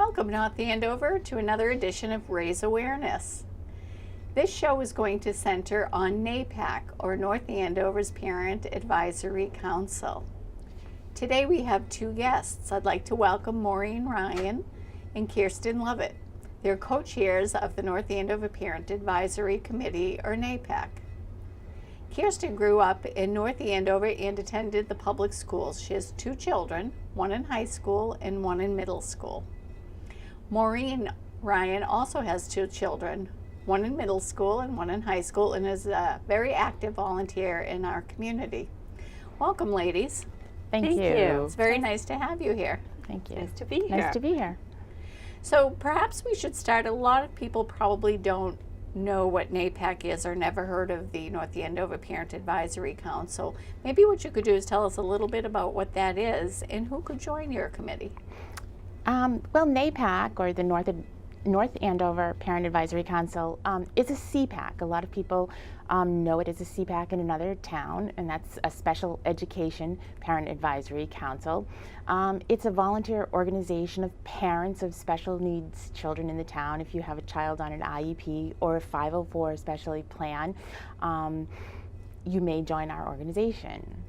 Welcome, North Andover, to another edition of Raise Awareness. This show is going to center on NAPAC, or North Andover's Parent Advisory Council. Today we have two guests. I'd like to welcome Maureen Ryan and Kirsten Lovett. They're co-chairs of the North Andover Parent Advisory Committee, or NAPAC. Kirsten grew up in North Andover and attended the public schools. She has two children, one in high school and one in middle school. Maureen Ryan also has two children, one in middle school and one in high school, and is a very active volunteer in our community. Welcome, ladies. Thank you. It's very nice to have you here. Thank you. Nice to be here. Nice to be here. So perhaps we should start. A lot of people probably don't know what NAPAC is or never heard of the North Andover Parent Advisory Council. Maybe what you could do is tell us a little bit about what that is and who could join your committee. Well, NAPAC, or the North Andover Parent Advisory Council, is a CPAC. A lot of people know it as a CPAC in another town, and that's a Special Education Parent Advisory Council. It's a volunteer organization of parents of special needs children in the town. If you have a child on an IEP or a 504 especially plan, you may join our organization.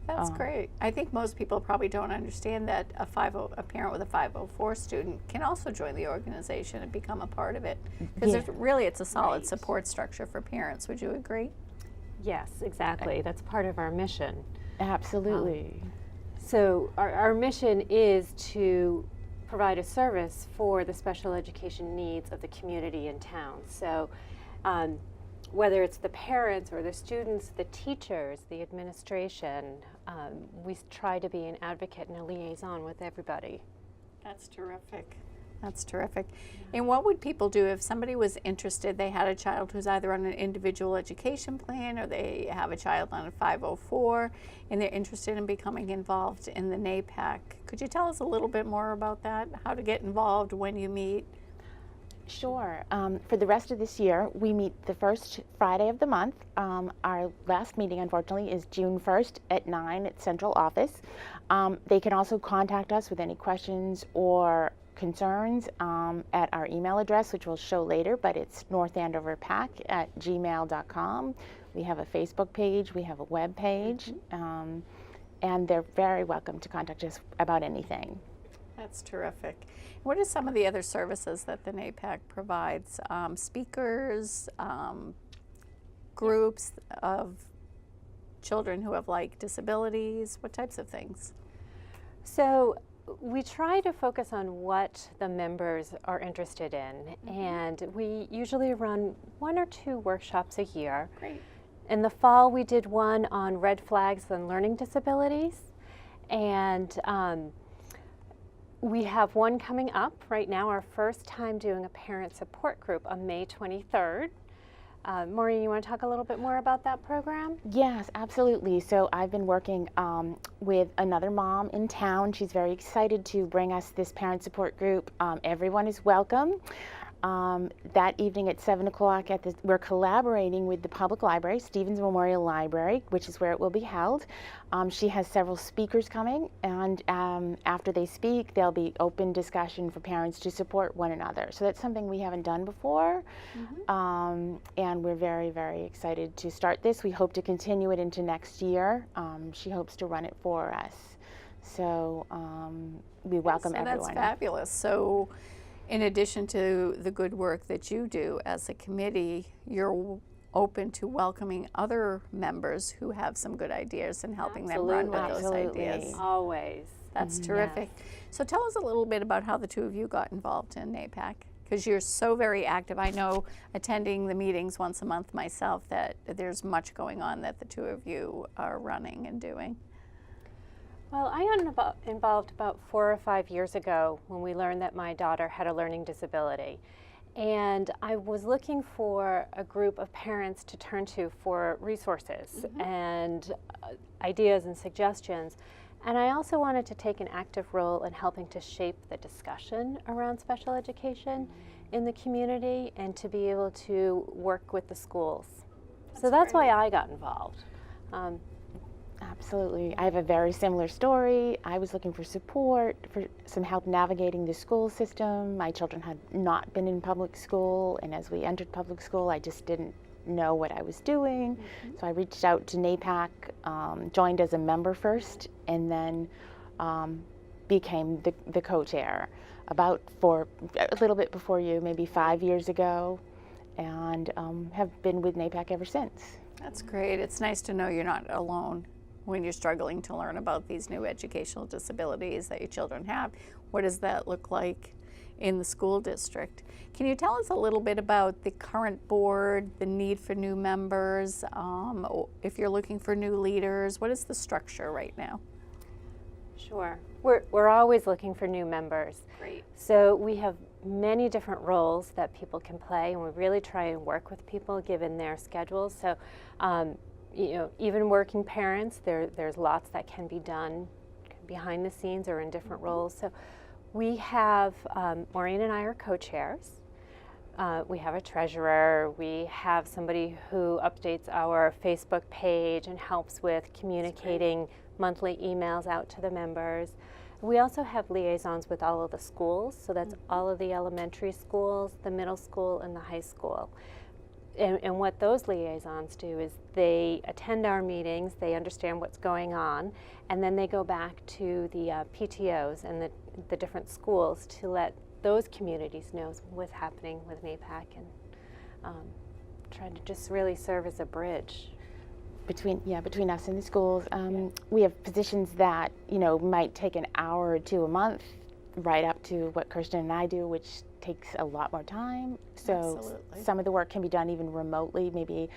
That's great. I think most people probably don't understand that a parent with a 504 student can also join the organization and become a part of it. Because it's a solid support structure for parents. Would you agree? Yes, exactly. That's part of our mission. Absolutely. So our mission is to provide a service for the special education needs of the community in town. So whether it's the parents or the students, the teachers, the administration, we try to be an advocate and a liaison with everybody. That's terrific. That's terrific. And what would people do if somebody was interested, they had a child who's either on an individual education plan or they have a child on a 504 and they're interested in becoming involved in the NAPAC? Could you tell us a little bit more about that? How to get involved, when you meet? Sure. For the rest of this year, we meet the first Friday of the month. Our last meeting, unfortunately, is June 1st at 9 at Central Office. They can also contact us with any questions or concerns at our email address, which we'll show later, but it's northandoverpac@gmail.com. We have a Facebook page, we have a web page, and they're very welcome to contact us about anything. That's terrific. What are some of the other services that the NAPAC provides? Speakers, groups of children who have disabilities, what types of things? So we try to focus on what the members are interested in, and we usually run 1 or 2 workshops a year. Great. In the fall, we did one on red flags and learning disabilities, and we have one coming up right now, our first time doing a parent support group on May 23rd. Maureen, you want to talk a little bit more about that program? Yes, absolutely. So I've been working with another mom in town. She's very excited to bring us this parent support group. Everyone is welcome. That evening at 7 o'clock, we're collaborating with the public library, Stevens Memorial Library, which is where it will be held. She has several speakers coming, and after they speak, there'll be open discussion for parents to support one another. So that's something we haven't done before, and we're very, very excited to start this. We hope to continue it into next year. She hopes to run it for us. So we welcome everyone. That's fabulous. So in addition to the good work that you do as a committee, you're open to welcoming other members who have some good ideas and helping them run with those ideas. Always. That's terrific. Yes. So tell us a little bit about how the two of you got involved in NAPAC, because you're so very active. I know, attending the meetings once a month myself, that there's much going on that the two of you are running and doing. Well, I got involved about 4 or 5 years ago when we learned that my daughter had a learning disability. And I was looking for a group of parents to turn to for resources and ideas and suggestions. And I also wanted to take an active role in helping to shape the discussion around special education in the community and to be able to work with the schools. So that's why I got involved. Absolutely. I have a very similar story. I was looking for support, for some help navigating the school system. My children had not been in public school, and as we entered public school, I just didn't know what I was doing. So I reached out to NAPAC, joined as a member first, and then became the co-chair for a little bit before you, maybe 5 years ago, and have been with NAPAC ever since. That's great. It's nice to know you're not alone when you're struggling to learn about these new educational disabilities that your children have. What does that look like in the school district? Can you tell us a little bit about the current board, the need for new members, if you're looking for new leaders? What is the structure right now? Sure. We're always looking for new members. Great. So we have many different roles that people can play, and we really try and work with people given their schedules. So, even working parents, there's lots that can be done behind the scenes or in different roles. So we have, Maureen and I are co-chairs. We have a treasurer. We have somebody who updates our Facebook page and helps with communicating monthly emails out to the members. We also have liaisons with all of the schools, so that's all of the elementary schools, the middle school, and the high school. And what those liaisons do is they attend our meetings, they understand what's going on, and then they go back to the PTOs and the different schools to let those communities know what's happening with NAPAC, and try to just really serve as a bridge. Between us and the schools, we have positions that might take an hour or two a month, right up to what Kirsten and I do, which takes a lot more time. So Absolutely. some of the work can be done even remotely. Maybe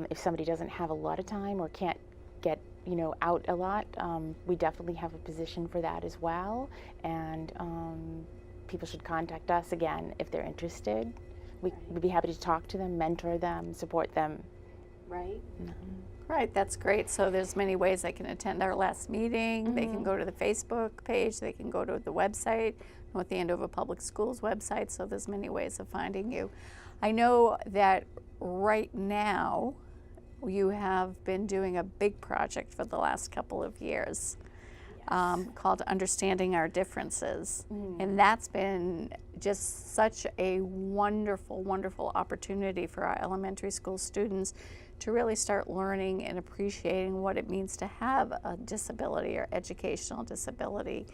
if somebody doesn't have a lot of time or can't get out a lot, we definitely have a position for that as well. And people should contact us again if they're interested. We'd be happy to talk to them, mentor them, support them. Right. Right, that's great. So there's many ways they can attend our last meeting. They can go to the Facebook page. They can go to the website, North Andover Public Schools website. So there's many ways of finding you. I know that right now you have been doing a big project for the last couple of years called Understanding Our Differences. And that's been just such a wonderful, wonderful opportunity for our elementary school students to really start learning and appreciating what it means to have a disability or educational disability.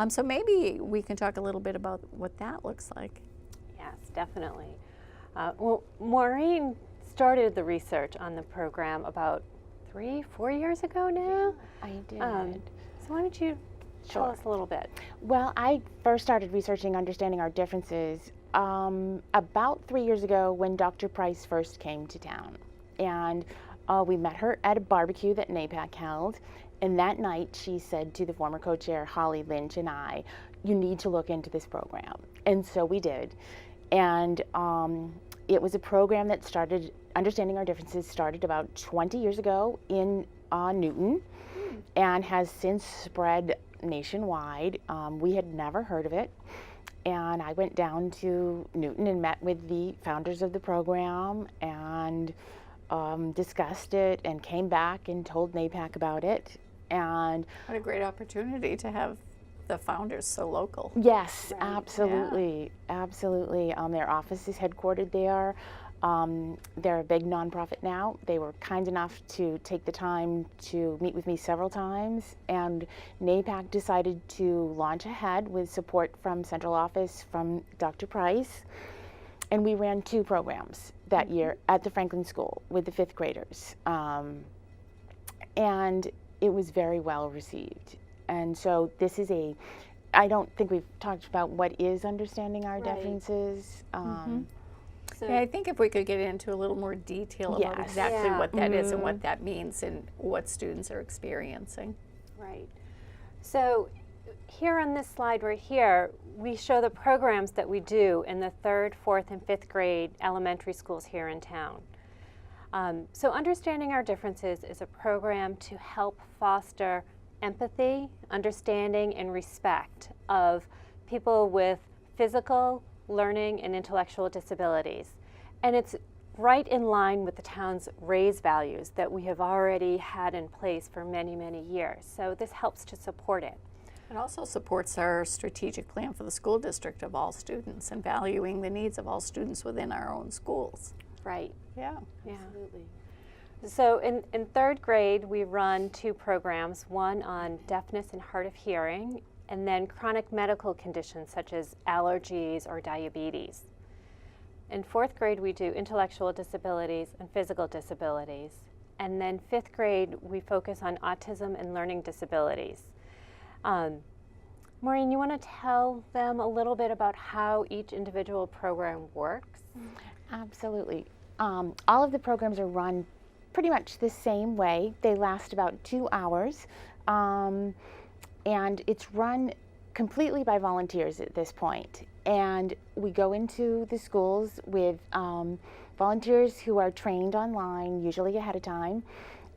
So maybe we can talk a little bit about what that looks like. Yes, definitely. Well, Maureen started the research on the program about 3-4 years ago now. I did. So why don't you tell us a little bit? Well, I first started researching Understanding Our Differences about 3 years ago when Dr. Price first came to town. And we met her at a barbecue that NAPAC held. And that night she said to the former co-chair, Holly Lynch, and I, you need to look into this program. And so we did. And it was a program that started, Understanding Our Differences started about 20 years ago in Newton and has since spread nationwide. We had never heard of it. And I went down to Newton and met with the founders of the program and discussed it and came back and told NAPAC about it. And What a great opportunity to have the founders so local. yes, Right. absolutely, absolutely. Their office is headquartered there. They're a big nonprofit now. They were kind enough to take the time to meet with me several times, and NAPAC decided to launch ahead with support from central office from Dr. Price. And we ran 2 programs that year at the Franklin School with the 5th graders. And it was very well received. And so this is I don't think we've talked about what is Understanding Our Right. Differences. So, Yeah, I think if we could get into a little more detail about Yes. exactly Yeah. what that is and what that means and what students are experiencing. right. So here on this slide right here, we show the programs that we do in the 3rd, 4th, and 5th grade elementary schools here in town. So Understanding Our Differences is a program to help foster empathy, understanding, and respect of people with physical, learning, and intellectual disabilities. And it's right in line with the town's RAISE values that we have already had in place for many, many years. So this helps to support it. It also supports our strategic plan for the school district of all students and valuing the needs of all students within our own schools. Right. Yeah. Yeah. Absolutely. So in third grade, we run 2 programs, one on deafness and hard of hearing, and then chronic medical conditions such as allergies or diabetes. In 4th grade, we do intellectual disabilities and physical disabilities. And then 5th grade, we focus on autism and learning disabilities. Maureen, you want to tell them a little bit about how each individual program works? Absolutely. All of the programs are run pretty much the same way. They last about 2 hours, and it's run completely by volunteers at this point. And we go into the schools with volunteers who are trained online, usually ahead of time,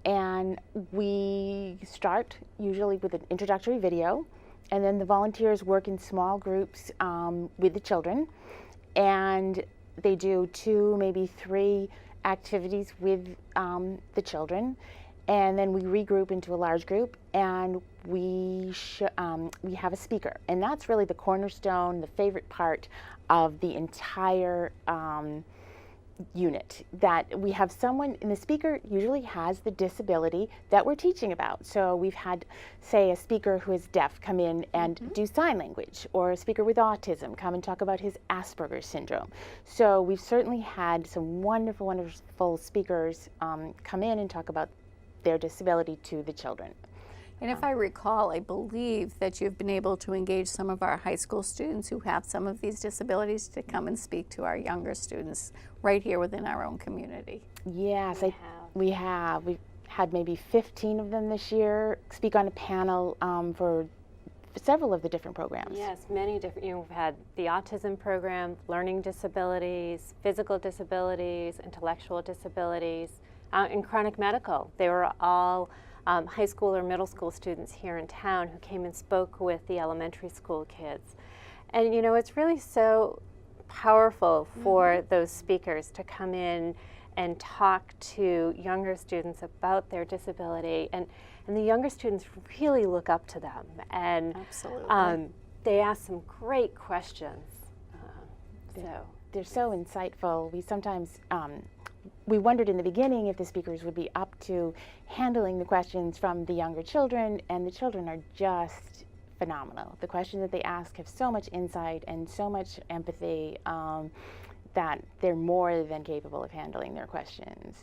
and we start usually with an introductory video, and then the volunteers work in small groups with the children, and they do 2, maybe 3 activities with the children, and then we regroup into a large group, and we have a speaker, and that's really the cornerstone, the favorite part of the entire unit, that we have someone, and the speaker usually has the disability that we're teaching about. So we've had, say, a speaker who is deaf come in and do sign language, or a speaker with autism come and talk about his Asperger's syndrome. So we've certainly had some wonderful, wonderful speakers come in and talk about their disability to the children. And if I recall, I believe that you've been able to engage some of our high school students who have some of these disabilities to come and speak to our younger students right here within our own community. Yes, we have. We've had maybe 15 of them this year speak on a panel for several of the different programs. Yes, many different. We've had the autism program, learning disabilities, physical disabilities, intellectual disabilities, and chronic medical. They were all high school or middle school students here in town who came and spoke with the elementary school kids. And it's really so powerful for those speakers to come in and talk to younger students about their disability, and the younger students really look up to them, and Absolutely. they ask some great questions. They're so insightful. We sometimes we wondered in the beginning if the speakers would be up to handling the questions from the younger children, and the children are just phenomenal. The questions that they ask have so much insight and so much empathy that they're more than capable of handling their questions.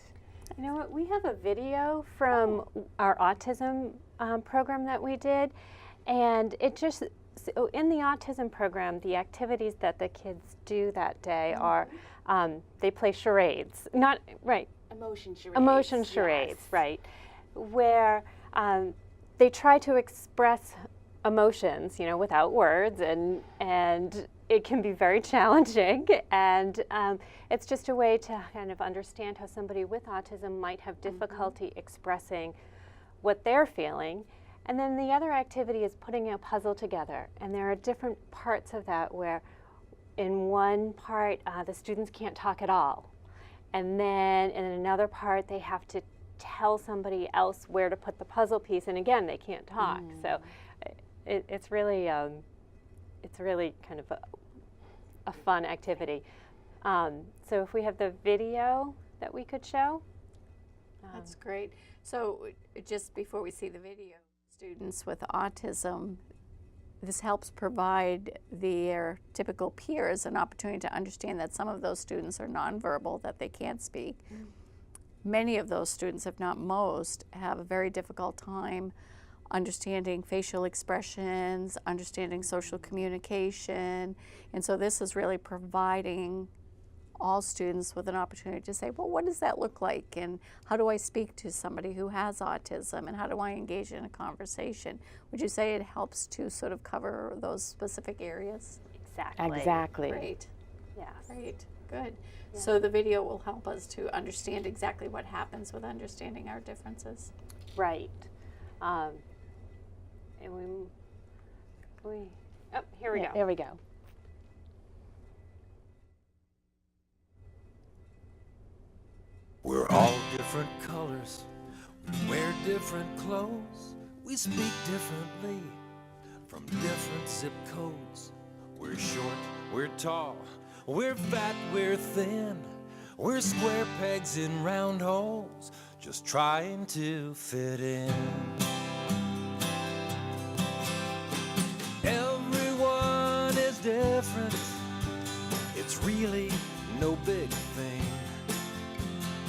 You know what? We have a video from our autism program that we did, and it just, so in the autism program, the activities that the kids do that day are they play charades, Emotion charades. Emotion charades, right, where they try to express emotions, without words, and it can be very challenging, and it's just a way to kind of understand how somebody with autism might have difficulty expressing what they're feeling. And then the other activity is putting a puzzle together, and there are different parts of that where in one part the students can't talk at all, and then in another part they have to tell somebody else where to put the puzzle piece, and again they can't talk. So it's really kind of a fun activity. So if we have the video that we could show. That's great. So just before we see the video, students with autism, this helps provide their typical peers an opportunity to understand that some of those students are nonverbal, that they can't speak. Many of those students, if not most, have a very difficult time understanding facial expressions, understanding social communication, and so this is really providing all students with an opportunity to say, well, what does that look like, and how do I speak to somebody who has autism, and how do I engage in a conversation? Would you say it helps to sort of cover those specific areas? Exactly. Great. Yes. Great. Good. Yeah. So the video will help us to understand exactly what happens with understanding our differences. Right. And here we go. There we go. We're all different colors, we wear different clothes, we speak differently from different zip codes. We're short, we're tall, we're fat, we're thin, we're square pegs in round holes, just trying to fit in. Everyone is different, it's really no big thing.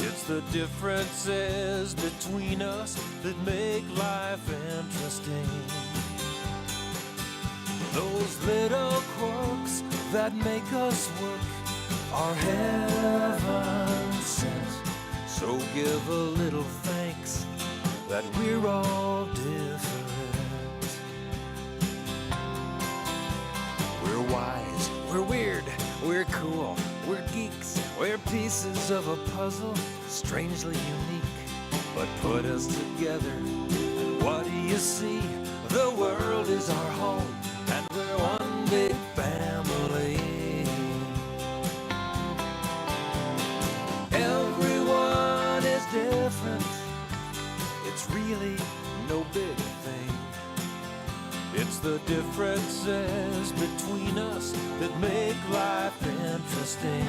It's the differences between us that make life interesting. Those little quirks that make us work are heaven sent. So give a little thanks that we're all different. We're wise, we're weird, we're cool, we're geeks, we're pieces of a puzzle, strangely unique, but put us together, and what do you see? The world is our home, and we're one big family. Everyone is different, it's really no big thing. It's the differences between us that make life interesting.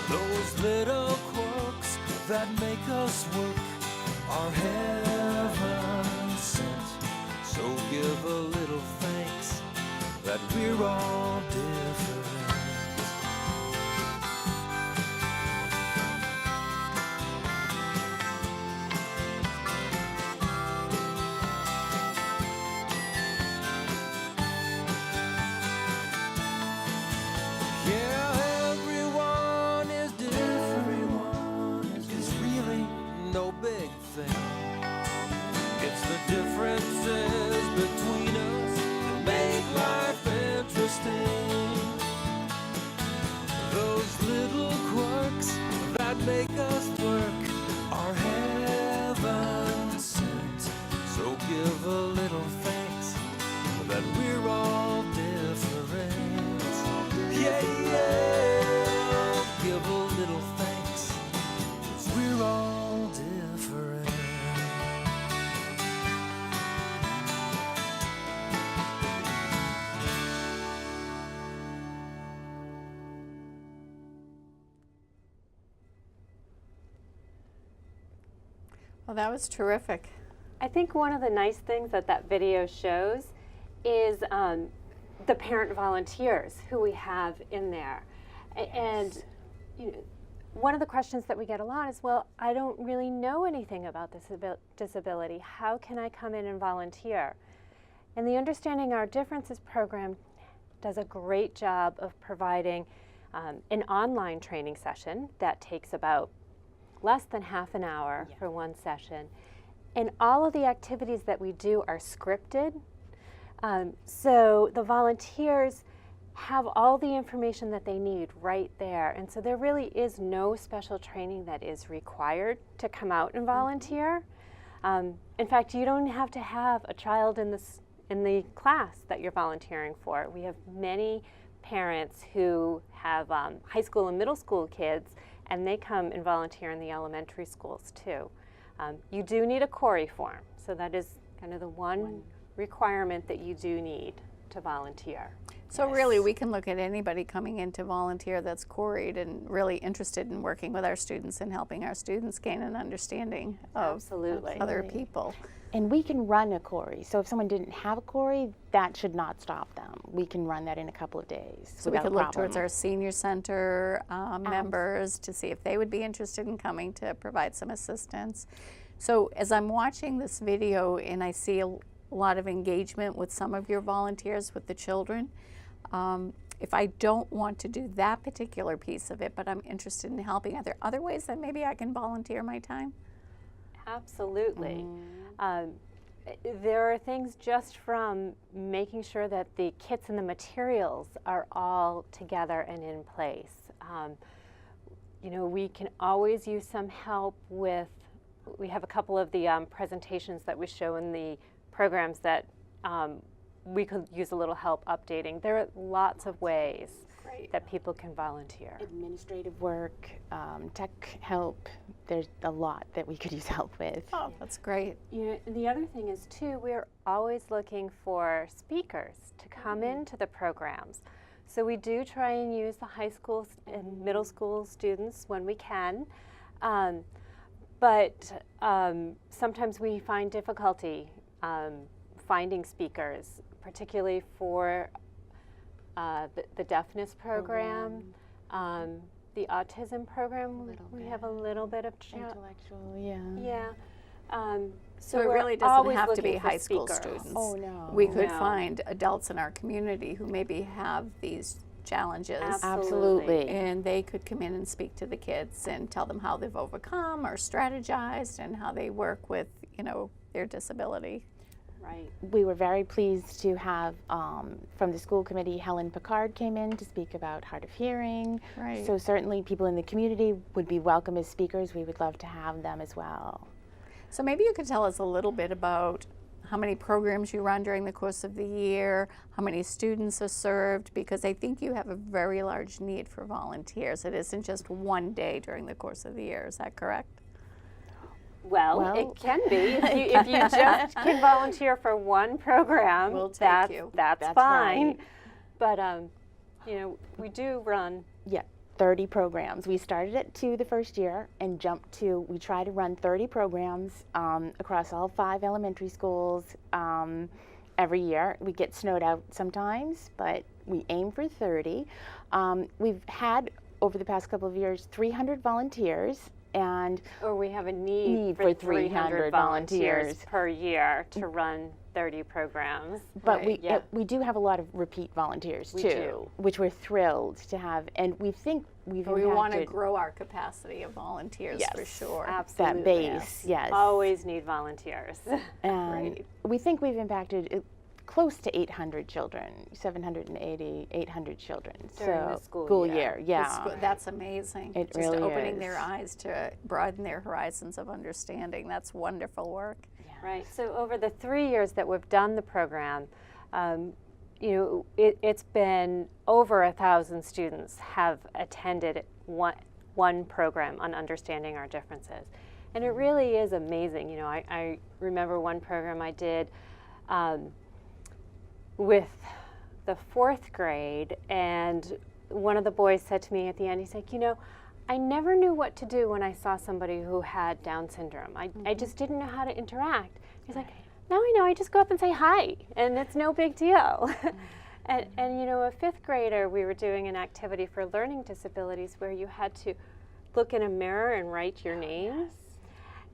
Those little quirks that make us work are heaven sent. So give a little thanks that we're all different. Yeah, everyone is different. It's really no big thing. It's the differences between us that make life interesting. Those little quirks that make us work are heaven sent. So give a little thanks that we're all different. Yeah, yeah. Give a little thanks 'cause we're all different. Well, that was terrific. I think one of the nice things that that video shows is the parent volunteers who we have in there. And you know, one of the questions that we get a lot is, well, I don't really know anything about this disability. How can I come in and volunteer? And the Understanding Our Differences program does a great job of providing an online training session that takes about less than half an hour for one session. And all of the activities that we do are scripted. So the volunteers have all the information that they need right there. And so there really is no special training that is required to come out and volunteer. In fact, you don't have to have a child in the class that you're volunteering for. We have many parents who have high school and middle school kids, and they come and volunteer in the elementary schools too. You do need a CORI form, so that is kind of the one requirement that you do need to volunteer. So really, we can look at anybody coming in to volunteer that's CORI'd and really interested in working with our students and helping our students gain an understanding of Absolutely. other people. And we can run a CORI. So if someone didn't have a CORI, that should not stop them. We can run that in a couple of days. So we without could a look problem. towards our senior center members to see if they would be interested in coming to provide some assistance. So as I'm watching this video and I see a lot of engagement with some of your volunteers with the children, if I don't want to do that particular piece of it, but I'm interested in helping, are there other ways that maybe I can volunteer my time? Absolutely. There are things just from making sure that the kits and the materials are all together and in place. You know, we can always use some help with, we have a couple of the presentations that we show in the programs that we could use a little help updating. There are lots of ways Right. that people can volunteer. Administrative work, tech help. There's a lot that we could use help with. Oh, that's great. You know, and the other thing is too, we're always looking for speakers to come into the programs. So we do try and use the high school and middle school students when we can. But sometimes we find difficulty finding speakers, particularly for the deafness program, the autism program. We have a little bit of Intellectual, yeah. yeah. So it we're really doesn't always have to be looking for high school speakers. students. Oh, no. We could No. find adults in our community who maybe have these challenges. Absolutely. And they could come in and speak to the kids and tell them how they've overcome or strategized and how they work with, you know, their disability. Right. We were very pleased to have, from the school committee, Helen Picard came in to speak about hard of hearing. Right. So certainly people in the community would be welcome as speakers. We would love to have them as well. So maybe you could tell us a little bit about how many programs you run during the course of the year, how many students are served, because I think you have a very large need for volunteers. It isn't just one day during the course of the year, is that correct? Well, Well, it can be. If you just can volunteer for one program, We'll take that's, you. that's That's fine. right. But, you know, we do run. Yeah, 30 programs. We started at 2 the first year and jumped to, we try to run 30 programs across all 5 elementary schools every year. We get snowed out sometimes, but we aim for 30. We've had, over the past couple of years, 300 volunteers. And Or we have a need for 300 volunteers per year to run 30 programs. but Right. we do have a lot of repeat volunteers We too, do. which we're thrilled to have. And we think we've We want to impacted grow our capacity of volunteers for Yes. sure. Absolutely. that base. Yes. Always need volunteers. And Great. we think we've impacted close to 800 children, 780, 800 children. During the so school year. The yeah. school- that's amazing. It Just really opening their is. eyes to broaden their horizons of understanding. That's wonderful work. Right. So over the 3 years that we've done the program, you know, it's been over 1,000 students have attended one program on understanding our differences, and it really is amazing. You know, I remember one program I did with the 4th grade, and one of the boys said to me at the end, he's like, you know, I never knew what to do when I saw somebody who had Down syndrome. I just didn't know how to interact. He's like, now I know, I just go up and say hi, and it's no big deal. And you know, a 5th grader, we were doing an activity for learning disabilities where you had to look in a mirror and write your name.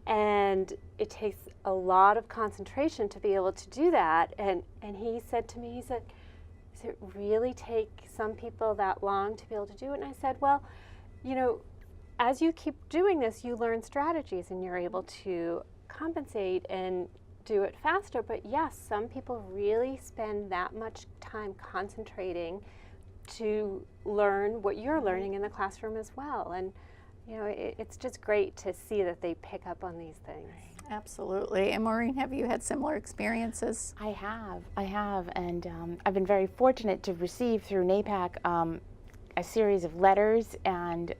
And it takes a lot of concentration to be able to do that. And he said to me, he said, does it really take some people that long to be able to do it? And I said, well, you know, as you keep doing this, you learn strategies and you're able to compensate and do it faster. But yes, some people really spend that much time concentrating to learn what you're learning in the classroom as well. And you know, it's just great to see that they pick up on these things. Absolutely. And Maureen, have you had similar experiences? I have, and I've been very fortunate to receive through NAPAC a series of letters and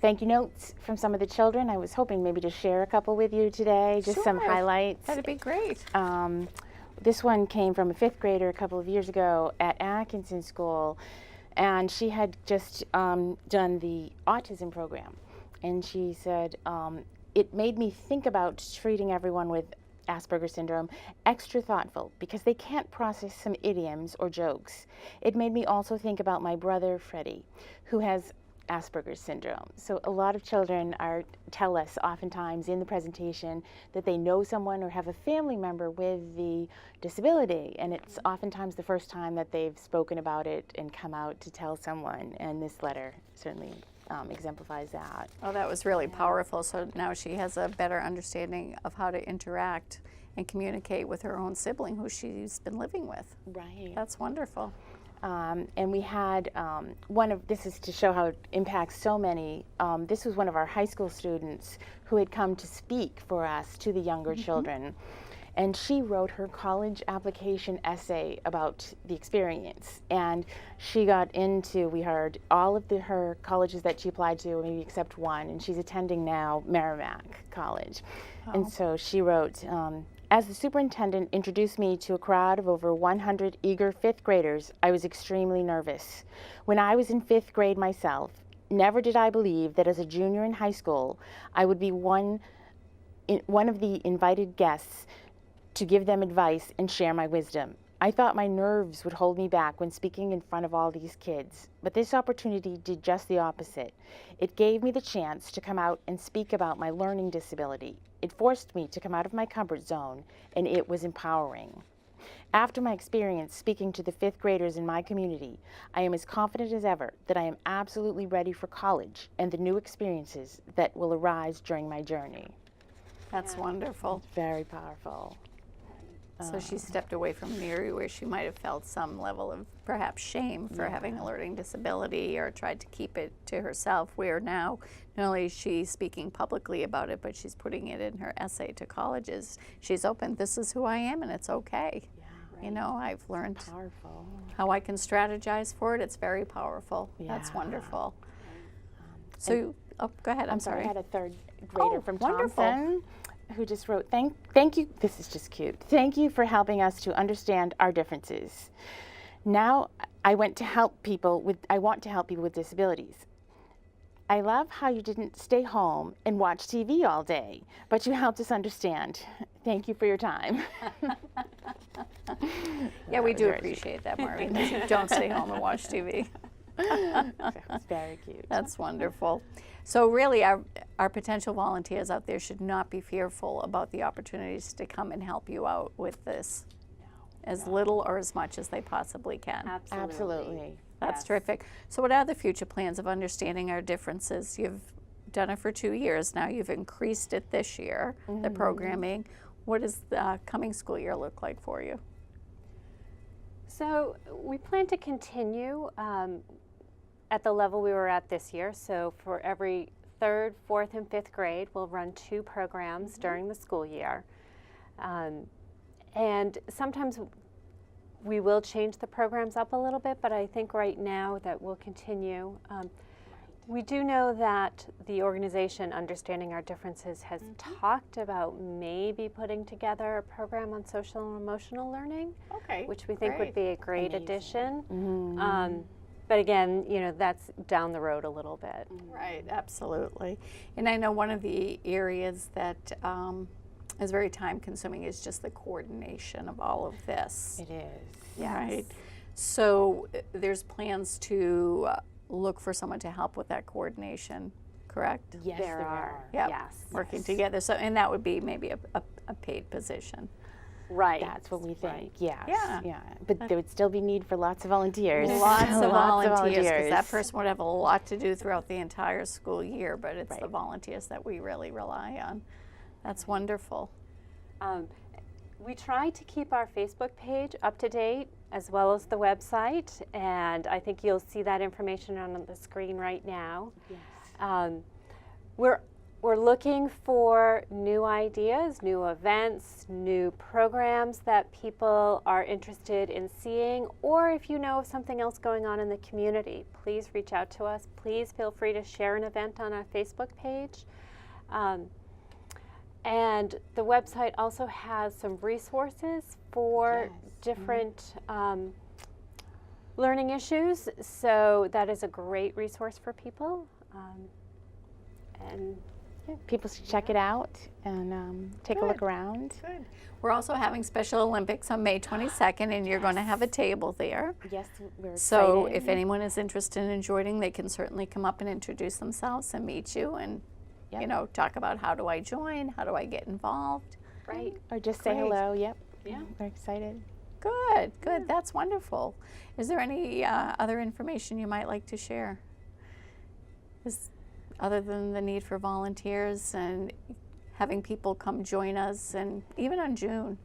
thank you notes from some of the children. I was hoping maybe to share a couple with you today, just some Sure. highlights. That'd be great. This one came from a 5th grader a couple of years ago at Atkinson School, and she had just done the autism program. And she said, it made me think about treating everyone with Asperger's syndrome extra thoughtful because they can't process some idioms or jokes. It made me also think about my brother, Freddie, who has Asperger's syndrome. So a lot of children tell us oftentimes in the presentation that they know someone or have a family member with the disability, and it's oftentimes the first time that they've spoken about it and come out to tell someone, and this letter certainly exemplifies that. Oh, that was really powerful. So now she has a better understanding of how to interact and communicate with her own sibling who she's been living with. Right. That's wonderful. And we had this is to show how it impacts so many. This was one of our high school students who had come to speak for us to the younger children. and she wrote her college application essay about the experience. And she got into, we heard, all of her colleges that she applied to, maybe except one, and she's attending now Merrimack College. And so she wrote, as the superintendent introduced me to a crowd of over 100 eager fifth graders, I was extremely nervous. When I was in fifth grade myself, never did I believe that as a junior in high school, I would be one of the invited guests to give them advice and share my wisdom. I thought my nerves would hold me back when speaking in front of all these kids, but this opportunity did just the opposite. It gave me the chance to come out and speak about my learning disability. It forced me to come out of my comfort zone, and it was empowering. After my experience speaking to the fifth graders in my community, I am as confident as ever that I am absolutely ready for college and the new experiences that will arise during my journey. That's wonderful. Very powerful. So she stepped away from an area where she might have felt some level of perhaps shame for having a learning disability, or tried to keep it to herself, where now not only is she speaking publicly about it, but she's putting it in her essay to colleges. She's open, this is who I am and it's okay. You know, I've learned Powerful. how I can strategize for it. It's very powerful. That's Yeah. wonderful. So, go ahead, I'm sorry. I had a third grader from wonderful. Thompson who just wrote, thank you, this is just cute. Thank you for helping us to understand our differences. Now I want to help people with disabilities. I love how you didn't stay home and watch TV all day, but you helped us understand. Thank you for your time. Yeah, we was do very appreciate that, Maureen. Don't stay home and watch TV. It's very cute. That's wonderful. So really, our potential volunteers out there should not be fearful about the opportunities to come and help you out with this, as little or as much as they possibly can. Absolutely. That's terrific. So what are the future plans of understanding our differences? You've done it for 2 years now. You've increased it this year, the programming. What does the coming school year look like for you? So we plan to continue at the level we were at this year. So for every 3rd, 4th, and 5th grade, we'll run 2 programs during the school year. And sometimes we will change the programs up a little bit, but I think right now that we'll continue. We do know that the organization, Understanding Our Differences, has talked about maybe putting together a program on social and emotional learning, Okay, which we think would be a great addition. Mm-hmm. But again, you know, that's down the road a little bit. Right, absolutely. And I know one of the areas that is very time consuming is just the coordination of all of this. It is. Yes. Right. So there's plans to look for someone to help with that coordination, correct? Yes, There are. Yep. Yes. Working together. So, and that would be maybe a paid position. Right. That's what we think. Yes. Yeah. But there would still be need for lots of volunteers. Lots of volunteers, because that volunteers. person would have a lot to do throughout the entire school year, but it's the volunteers that we really rely on. That's wonderful. We try to keep our Facebook page up to date as well as the website, and I think you'll see that information on the screen right now. Yes. We're looking for new ideas, new events, new programs that people are interested in seeing, or if you know of something else going on in the community, please reach out to us. Please feel free to share an event on our Facebook page. And the website also has some resources for different learning issues, so that is a great resource for people. And People should check it out and take a look around. Good. We're also having Special Olympics on May 22nd, and you're going to have a table there. Yes, we're So excited. if anyone is interested in joining, they can certainly come up and introduce themselves and meet you, and you know, talk about how do I join, how do I get involved. right. Or just say Great. hello. Yep. Yeah. We're excited. Good, good. That's wonderful. Is there any other information you might like to share? Other than the need for volunteers and having people come join us, and even on June,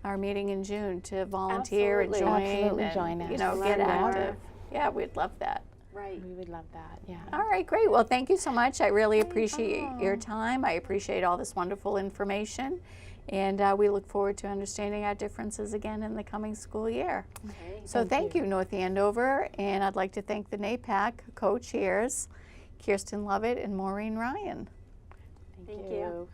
our meeting in June, to volunteer Absolutely. and join, Absolutely and, join us. you know, Learn get more. active. Yeah, we'd love that. Right. We would love that, yeah. All right, great. Well, thank you so much. I really appreciate your time. I appreciate all this wonderful information. And we look forward to understanding our differences again in the coming school year. Okay. So thank you, North Andover. And I'd like to thank the NAPAC co-chairs, Kirsten Lovett and Maureen Ryan. Thank you.